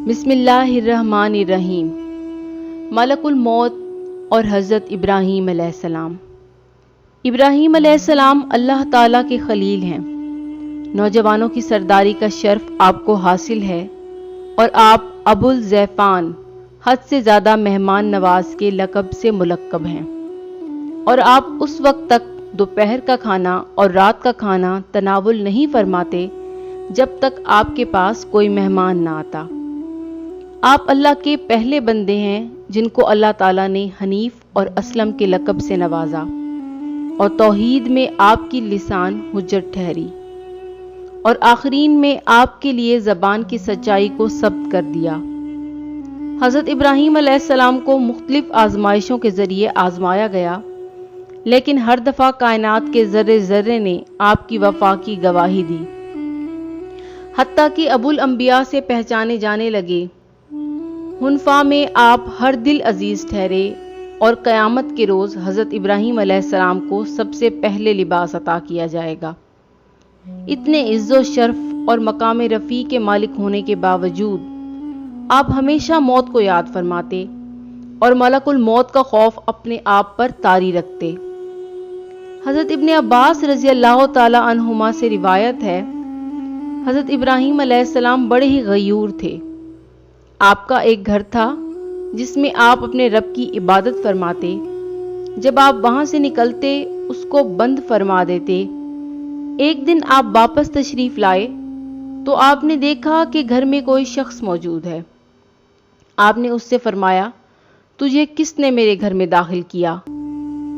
بسم اللہ الرحمن الرحیم۔ ملک الموت اور حضرت ابراہیم علیہ السلام۔ ابراہیم علیہ السلام اللہ تعالیٰ کے خلیل ہیں۔ نوجوانوں کی سرداری کا شرف آپ کو حاصل ہے اور آپ ابو الضیفان، حد سے زیادہ مہمان نواز کے لقب سے ملقب ہیں، اور آپ اس وقت تک دوپہر کا کھانا اور رات کا کھانا تناول نہیں فرماتے جب تک آپ کے پاس کوئی مہمان نہ آتا۔ آپ اللہ کے پہلے بندے ہیں جن کو اللہ تعالیٰ نے حنیف اور اسلم کے لقب سے نوازا اور توحید میں آپ کی لسان حجت ٹھہری، اور آخرین میں آپ کے لیے زبان کی سچائی کو ثبت کر دیا۔ حضرت ابراہیم علیہ السلام کو مختلف آزمائشوں کے ذریعے آزمایا گیا، لیکن ہر دفعہ کائنات کے ذرے ذرے نے آپ کی وفا کی گواہی دی، حتیٰ کہ ابو الانبیاء سے پہچانے جانے لگے۔ حنفاء میں آپ ہر دل عزیز ٹھہرے، اور قیامت کے روز حضرت ابراہیم علیہ السلام کو سب سے پہلے لباس عطا کیا جائے گا۔ اتنے عز و شرف اور مقام رفیع کے مالک ہونے کے باوجود آپ ہمیشہ موت کو یاد فرماتے اور ملک الموت کا خوف اپنے آپ پر طاری رکھتے۔ حضرت ابن عباس رضی اللہ تعالی عنہما سے روایت ہے، حضرت ابراہیم علیہ السلام بڑے ہی غیور تھے۔ آپ کا ایک گھر تھا جس میں آپ اپنے رب کی عبادت فرماتے۔ جب آپ وہاں سے نکلتے اس کو بند فرما دیتے۔ ایک دن آپ واپس تشریف لائے تو آپ نے دیکھا کہ گھر میں کوئی شخص موجود ہے۔ آپ نے اس سے فرمایا، تجھے کس نے میرے گھر میں داخل کیا؟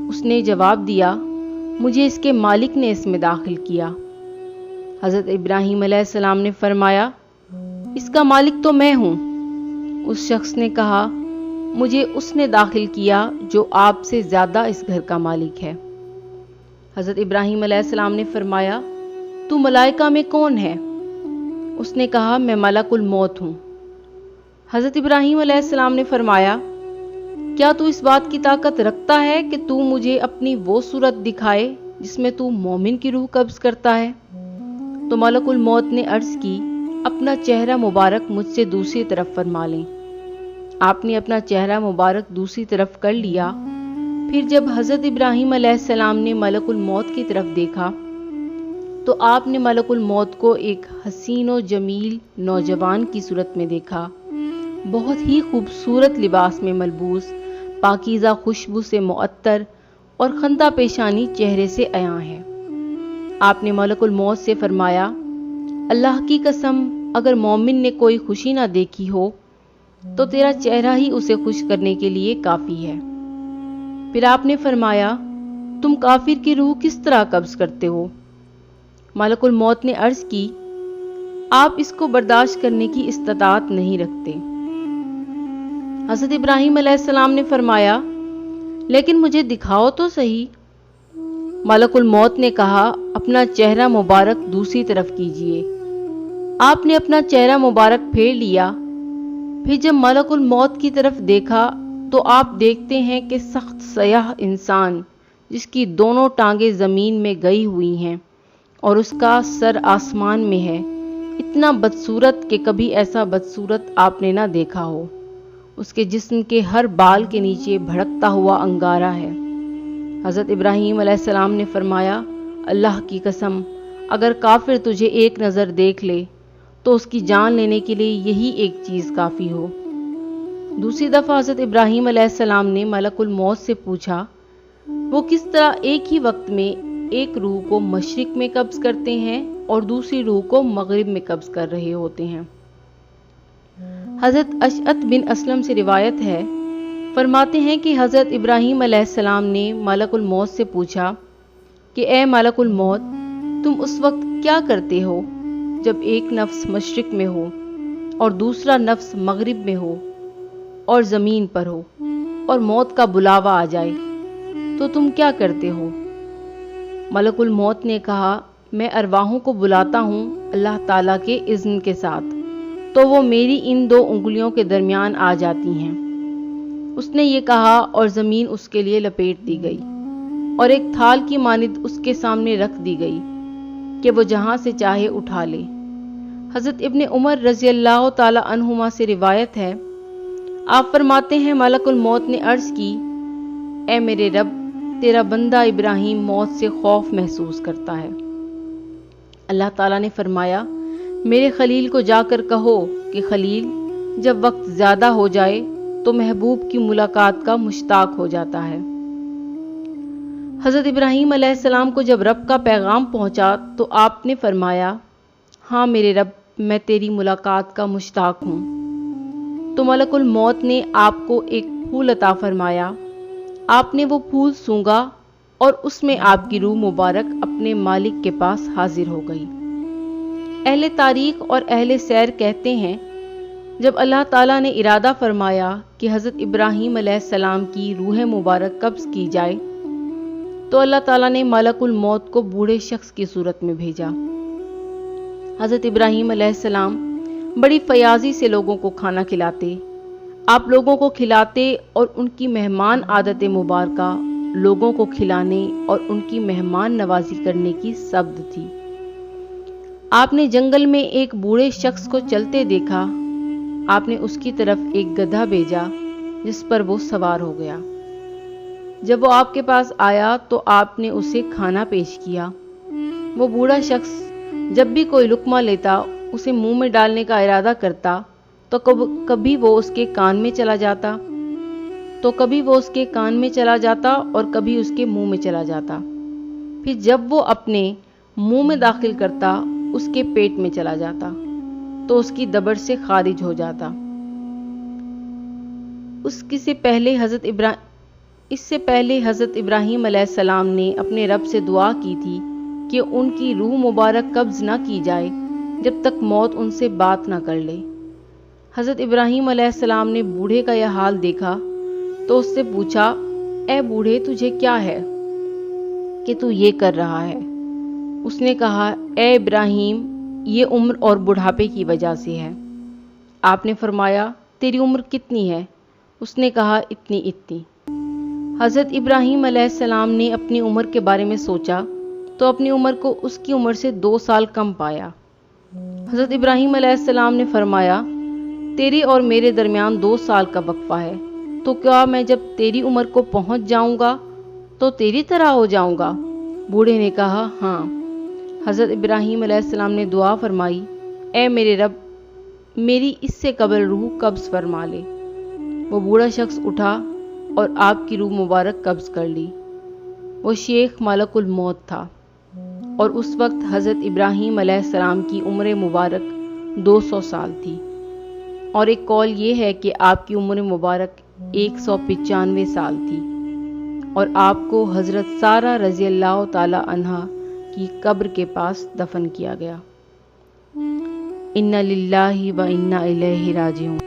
اس نے جواب دیا، مجھے اس کے مالک نے اس میں داخل کیا۔ حضرت ابراہیم علیہ السلام نے فرمایا، اس کا مالک تو میں ہوں۔ اس شخص نے کہا، مجھے اس نے داخل کیا جو آپ سے زیادہ اس گھر کا مالک ہے۔ حضرت ابراہیم علیہ السلام نے فرمایا، تو ملائکہ میں کون ہے؟ اس نے کہا، میں ملک الموت ہوں۔ حضرت ابراہیم علیہ السلام نے فرمایا، کیا تو اس بات کی طاقت رکھتا ہے کہ تو مجھے اپنی وہ صورت دکھائے جس میں تو مومن کی روح قبض کرتا ہے؟ تو ملک الموت نے عرض کی، اپنا چہرہ مبارک مجھ سے دوسری طرف فرما لیں۔ آپ نے اپنا چہرہ مبارک دوسری طرف کر لیا۔ پھر جب حضرت ابراہیم علیہ السلام نے ملک الموت کی طرف دیکھا تو آپ نے ملک الموت کو ایک حسین و جمیل نوجوان کی صورت میں دیکھا، بہت ہی خوبصورت لباس میں ملبوس، پاکیزہ خوشبو سے معطر اور خندہ پیشانی چہرے سے عیاں ہے۔ آپ نے ملک الموت سے فرمایا، اللہ کی قسم، اگر مومن نے کوئی خوشی نہ دیکھی ہو تو تیرا چہرہ ہی اسے خوش کرنے کے لیے کافی ہے۔ پھر آپ نے فرمایا، تم کافر کی روح کس طرح قبض کرتے ہو؟ ملک الموت نے عرض کی، آپ اس کو برداشت کرنے کی استطاعت نہیں رکھتے۔ حضرت ابراہیم علیہ السلام نے فرمایا، لیکن مجھے دکھاؤ تو صحیح۔ ملک الموت نے کہا، اپنا چہرہ مبارک دوسری طرف کیجئے۔ آپ نے اپنا چہرہ مبارک پھیر لیا۔ پھر جب ملک الموت کی طرف دیکھا تو آپ دیکھتے ہیں کہ سخت سیاہ انسان جس کی دونوں ٹانگیں زمین میں گئی ہوئی ہیں اور اس کا سر آسمان میں ہے، اتنا بدصورت کہ کبھی ایسا بدصورت آپ نے نہ دیکھا ہو۔ اس کے جسم کے ہر بال کے نیچے بھڑکتا ہوا انگارہ ہے۔ حضرت ابراہیم علیہ السلام نے فرمایا، اللہ کی قسم، اگر کافر تجھے ایک نظر دیکھ لے تو اس کی جان لینے کے لیے یہی ایک چیز کافی ہو۔ دوسری دفعہ حضرت ابراہیم علیہ السلام نے ملک الموت سے پوچھا، وہ کس طرح ایک ہی وقت میں ایک روح کو مشرق میں قبض کرتے ہیں اور دوسری روح کو مغرب میں قبض کر رہے ہوتے ہیں؟ حضرت اشعث بن اسلم سے روایت ہے، فرماتے ہیں کہ حضرت ابراہیم علیہ السلام نے ملک الموت سے پوچھا کہ اے ملک الموت، تم اس وقت کیا کرتے ہو جب ایک نفس مشرق میں ہو اور دوسرا نفس مغرب میں ہو اور زمین پر ہو اور موت کا بلاوا آ جائے تو تم کیا کرتے ہو؟ ملک الموت نے کہا، میں ارواحوں کو بلاتا ہوں اللہ تعالیٰ کے اذن کے ساتھ، تو وہ میری ان دو انگلیوں کے درمیان آ جاتی ہیں۔ اس نے یہ کہا اور زمین اس کے لیے لپیٹ دی گئی اور ایک تھال کی مانند اس کے سامنے رکھ دی گئی کہ وہ جہاں سے چاہے اٹھا لے۔ حضرت ابن عمر رضی اللہ تعالی عنہما سے روایت ہے، آپ فرماتے ہیں ملک الموت نے عرض کی، اے میرے رب، تیرا بندہ ابراہیم موت سے خوف محسوس کرتا ہے۔ اللہ تعالیٰ نے فرمایا، میرے خلیل کو جا کر کہو کہ خلیل جب وقت زیادہ ہو جائے تو محبوب کی ملاقات کا مشتاق ہو جاتا ہے۔ حضرت ابراہیم علیہ السلام کو جب رب کا پیغام پہنچا تو آپ نے فرمایا، ہاں میرے رب، میں تیری ملاقات کا مشتاق ہوں۔ تو ملک الموت نے آپ کو ایک پھول عطا فرمایا، آپ نے وہ پھول سونگھا اور اس میں آپ کی روح مبارک اپنے مالک کے پاس حاضر ہو گئی۔ اہل تاریخ اور اہل سیر کہتے ہیں، جب اللہ تعالیٰ نے ارادہ فرمایا کہ حضرت ابراہیم علیہ السلام کی روح مبارک قبض کی جائے تو اللہ تعالیٰ نے ملک الموت کو بوڑھے شخص کی صورت میں بھیجا۔ حضرت ابراہیم علیہ السلام بڑی فیاضی سے لوگوں کو کھانا کھلاتے، آپ لوگوں کو کھلاتے اور ان کی مہمان عادت مبارکہ لوگوں کو کھلانے اور ان کی مہمان نوازی کرنے کی سبد تھی۔ آپ نے جنگل میں ایک بوڑھے شخص کو چلتے دیکھا، آپ نے اس کی طرف ایک گدھا بھیجا جس پر وہ سوار ہو گیا۔ جب وہ آپ کے پاس آیا تو آپ نے اسے کھانا پیش کیا۔ وہ بوڑھا شخص جب بھی کوئی لقمہ لیتا، اسے منہ میں ڈالنے کا ارادہ کرتا تو کبھی وہ اس کے کان میں چلا جاتا اور کبھی اس کے منہ میں چلا جاتا۔ پھر جب وہ اپنے منہ میں داخل کرتا، اس کے پیٹ میں چلا جاتا تو اس کی دبر سے خارج ہو جاتا۔ اس سے پہلے حضرت ابراہیم علیہ السلام نے اپنے رب سے دعا کی تھی کہ ان کی روح مبارک قبض نہ کی جائے جب تک موت ان سے بات نہ کر لے۔ حضرت ابراہیم علیہ السلام نے بوڑھے کا یہ حال دیکھا تو اس سے پوچھا، اے بوڑھے، تجھے کیا ہے کہ تو یہ کر رہا ہے؟ اس نے کہا، اے ابراہیم، یہ عمر اور بڑھاپے کی وجہ سے ہے۔ آپ نے فرمایا، تیری عمر کتنی ہے؟ اس نے کہا، اتنی۔ حضرت ابراہیم علیہ السلام نے اپنی عمر کے بارے میں سوچا تو اپنی عمر کو اس کی عمر سے 2 سال کم پایا۔ حضرت ابراہیم علیہ السلام نے فرمایا، تیرے اور میرے درمیان 2 سال کا وقفہ ہے، تو کیا میں جب تیری عمر کو پہنچ جاؤں گا تو تیری طرح ہو جاؤں گا؟ بوڑھے نے کہا، ہاں۔ حضرت ابراہیم علیہ السلام نے دعا فرمائی، اے میرے رب، میری اس سے قبل روح قبض فرما لے۔ وہ بوڑھا شخص اٹھا اور آپ کی روح مبارک قبض کر لی۔ وہ شیخ ملک الموت تھا اور اس وقت حضرت ابراہیم علیہ السلام کی عمر مبارک 200 سال تھی، اور ایک قول یہ ہے کہ آپ کی عمر مبارک 195 سال تھی، اور آپ کو حضرت سارہ رضی اللہ تعالی عنہا کی قبر کے پاس دفن کیا گیا۔ انا للہ و انا الیہ راجعون۔